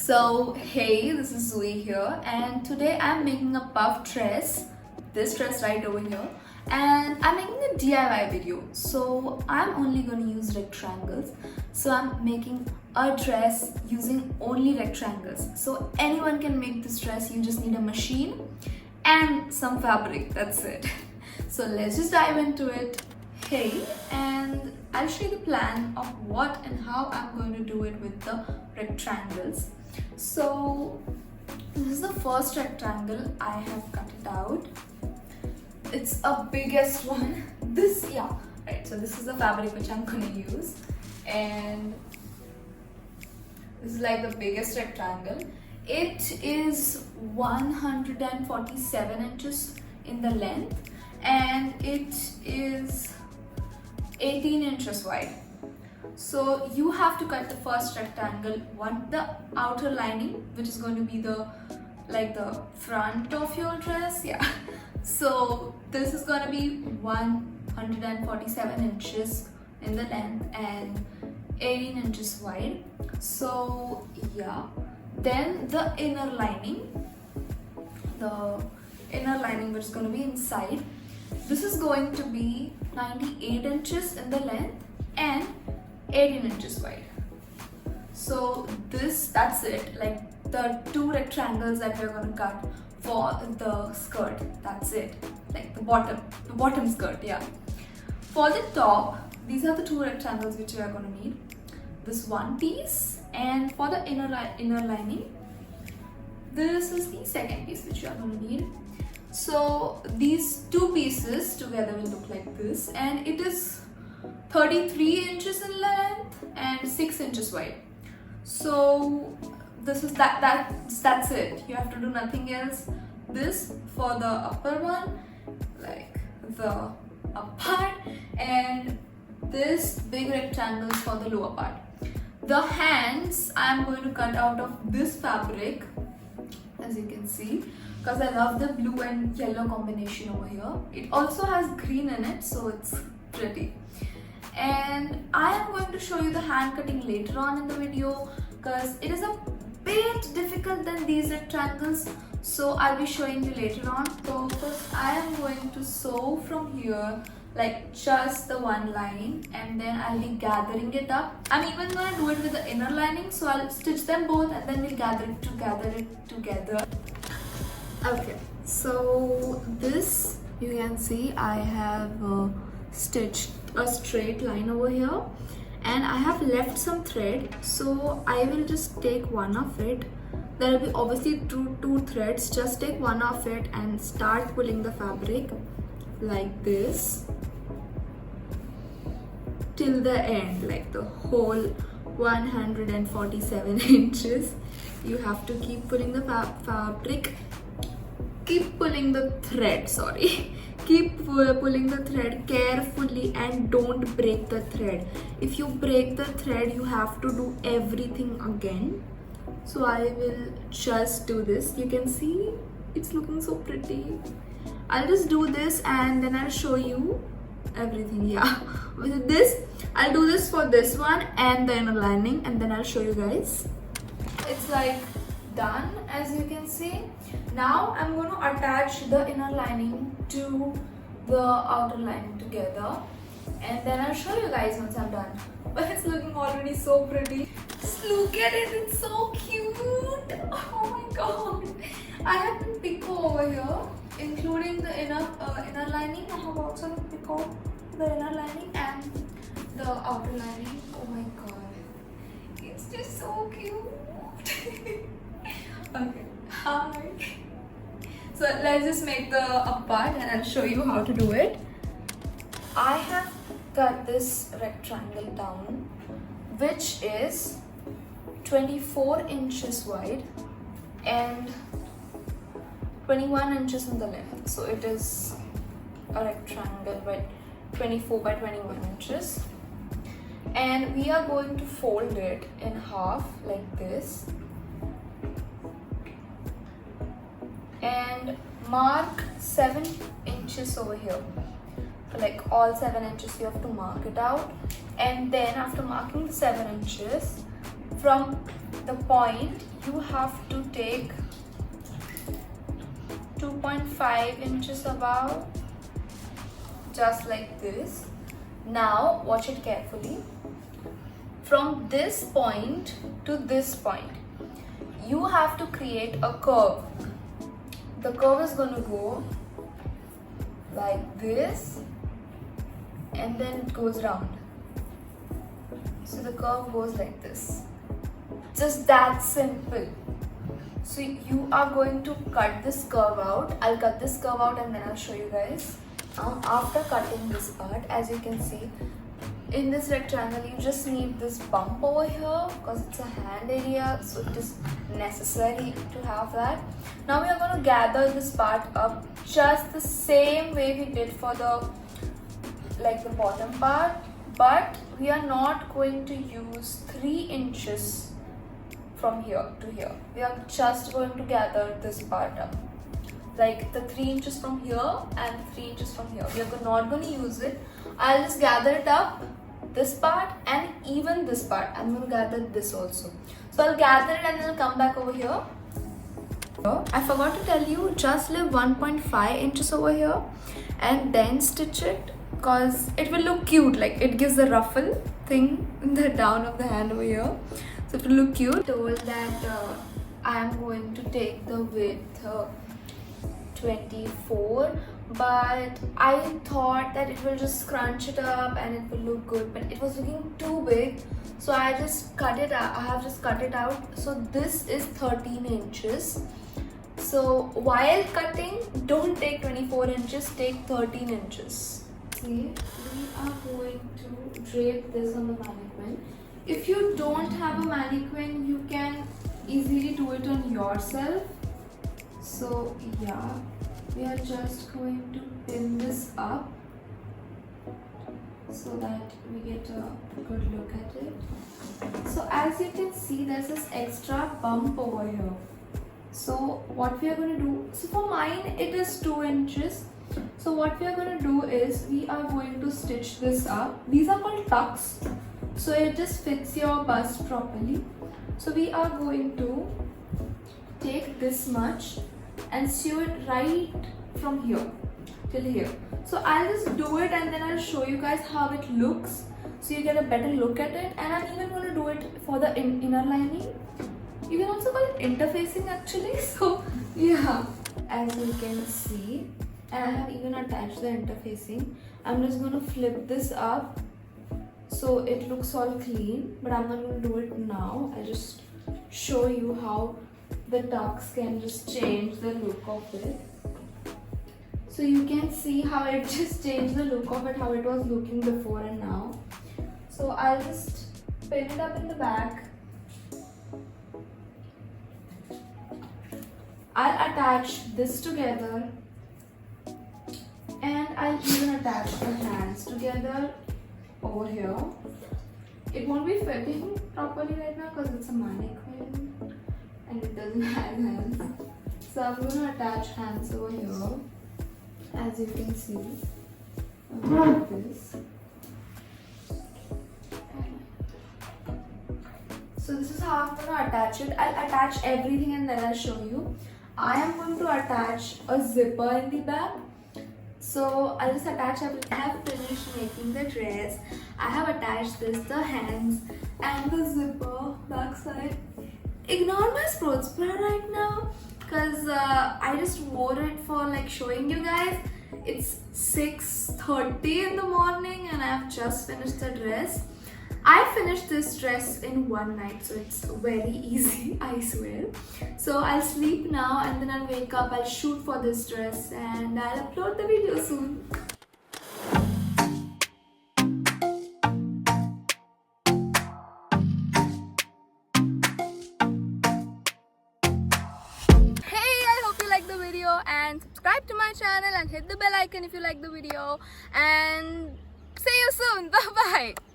So hey, this is Zoe here, and today I'm making a puff dress, this dress right over here, and I'm making a DIY video. So I'm only going to use rectangles. So I'm making a dress using only rectangles. So anyone can make this dress. You just need a machine and some fabric. That's it. So let's just dive into it. Hey, and I'll show you the plan of what and how I'm going to do it with the rectangles. So this is the first rectangle. I have cut it out. It's a biggest one. Right, so this is the fabric which I'm going to use, and this is like the biggest rectangle. It is 147 inches in the length, and it is 18 inches wide. So you have to cut the first rectangle, the outer lining, which is going to be the front of your dress. So this is going to be 147 inches in the length and 18 inches wide. So then the inner lining which is going to be inside, this is going to be 98 inches in the length and 18 inches wide. So that's it, like the two rectangles that we're going to cut for the skirt. That's it, like the bottom skirt. For the top, these are the two rectangles which we are going to need, this one piece, and for the inner lining, this is the second piece which you are going to need. So these two pieces together will look like this, and it is 33 inches in length and 6 inches wide. So this is that's it. You have to do nothing else. This for the upper one, like the up part, and this big rectangle for the lower part. The hands I'm going to cut out of this fabric, as you can see, because I love the blue and yellow combination over here. It also has green in it, so it's pretty. And I am going to show you the hand cutting later on in the video, because it is a bit difficult than these rectangles. So I'll be showing you later on. So first I am going to sew from here, like just the one line, and then I'll be gathering it up. I'm even going to do it with the inner lining, so I'll stitch them both and then we'll gather it together. Okay, so this, you can see I have stitched a straight line over here, and I have left some thread, so I will just take one of it. There will be obviously two threads. Just take one of it and start pulling the fabric like this till the end, like the whole 147 inches. You have to keep pulling the fabric. Keep pulling the thread, keep pulling the thread carefully and don't break the thread. If you break the thread, you have to do everything again. So I will just do this. You can see it's looking so pretty. I'll just do this and then I'll show you everything. With this, I'll do this for this one and the inner lining, and then I'll show you guys. It's like done, as you can see. Now I'm going to attach the inner lining to the outer lining together, and then I'll show you guys once I'm done. But it's looking already so pretty. Just look at it, it's so cute. Oh my god. I have been picot over here, including the inner lining. I have also been picot the inner lining and the outer lining. Oh my god. It's just so cute. Okay, hi. So let's just make the up part and I'll show you how to do it. I have cut this rectangle down, which is 24 inches wide and 21 inches in the length. So it is a rectangle by 24 by 21 inches. And we are going to fold it in half like this. And mark 7 inches over here. So like all 7 inches you have to mark it out, and then after marking the 7 inches, from the point you have to take 2.5 inches above, just like this. Now watch it carefully. From this point to this point, you have to create a curve. The curve is going to go like this and then it goes round. So the curve goes like this. Just that simple. So you are going to cut this curve out. I'll cut this curve out and then I'll show you guys. After cutting this part, as you can see, in this rectangle you just need this bump over here because it's a hand area, so it is necessary to have that. Now we are going to gather this part up just the same way we did for the bottom part, but we are not going to use 3 inches from here to here. We are just going to gather this part up, like the 3 inches from here and 3 inches from here. We are not going to use it. I'll just gather it up, this part and even this part. I'm going to gather this also. So I'll gather it and then I'll come back over here. I forgot to tell you, just leave 1.5 inches over here and then stitch it, because it will look cute, like it gives the ruffle thing in the down of the hand over here, so it will look cute. Told that I am going to take the width 24, but I thought that it will just scrunch it up and it will look good, but it was looking too big, so I just cut it out. I have just cut it out. So this is 13 inches. So while cutting, don't take 24 inches, take 13 inches. See, we are going to drape this on the mannequin. If you don't have a mannequin, you can easily do it on yourself. So yeah, we are just going to pin this up so that we get a good look at it. So as you can see, there's this extra bump over here. So what we are going to do, so for mine it is 2 inches. So what we are going to do is we are going to stitch this up. These are called tucks, so it just fits your bust properly. So we are going to take this much and sew it right from here till here. So I'll just do it and then I'll show you guys how it looks, so you get a better look at it. And I'm even going to do it for the inner lining. You can also call it interfacing actually. So yeah, as you can see, and I have even attached the interfacing. I'm just going to flip this up so it looks all clean, but I'm not going to do it now. I'll just show you how the tucks can just change the look of it. So you can see how it just changed the look of it, how it was looking before and now. So I'll just pin it up in the back. I'll attach this together and I'll even attach the hands together over here. It won't be fitting properly right now because it's a mannequin and it doesn't have hands. So I'm going to attach hands over here, as you can see, like this. So this is how I'm going to attach it. I'll attach everything and then I'll show you. I am going to attach a zipper in the back. So I'll just attach everything. I have finished making the dress. I have attached this, the hands and the zipper backside. Ignore my sports bra right now because I just wore it for like showing you guys. It's 6:30 in the morning and I have just finished the dress. I finished this dress in one night, so it's very easy, I swear. So I'll sleep now and then I'll wake up, I'll shoot for this dress and I'll upload the video soon. Hey, I hope you liked the video and subscribe to my channel and hit the bell icon if you like the video, and see you soon. Bye bye.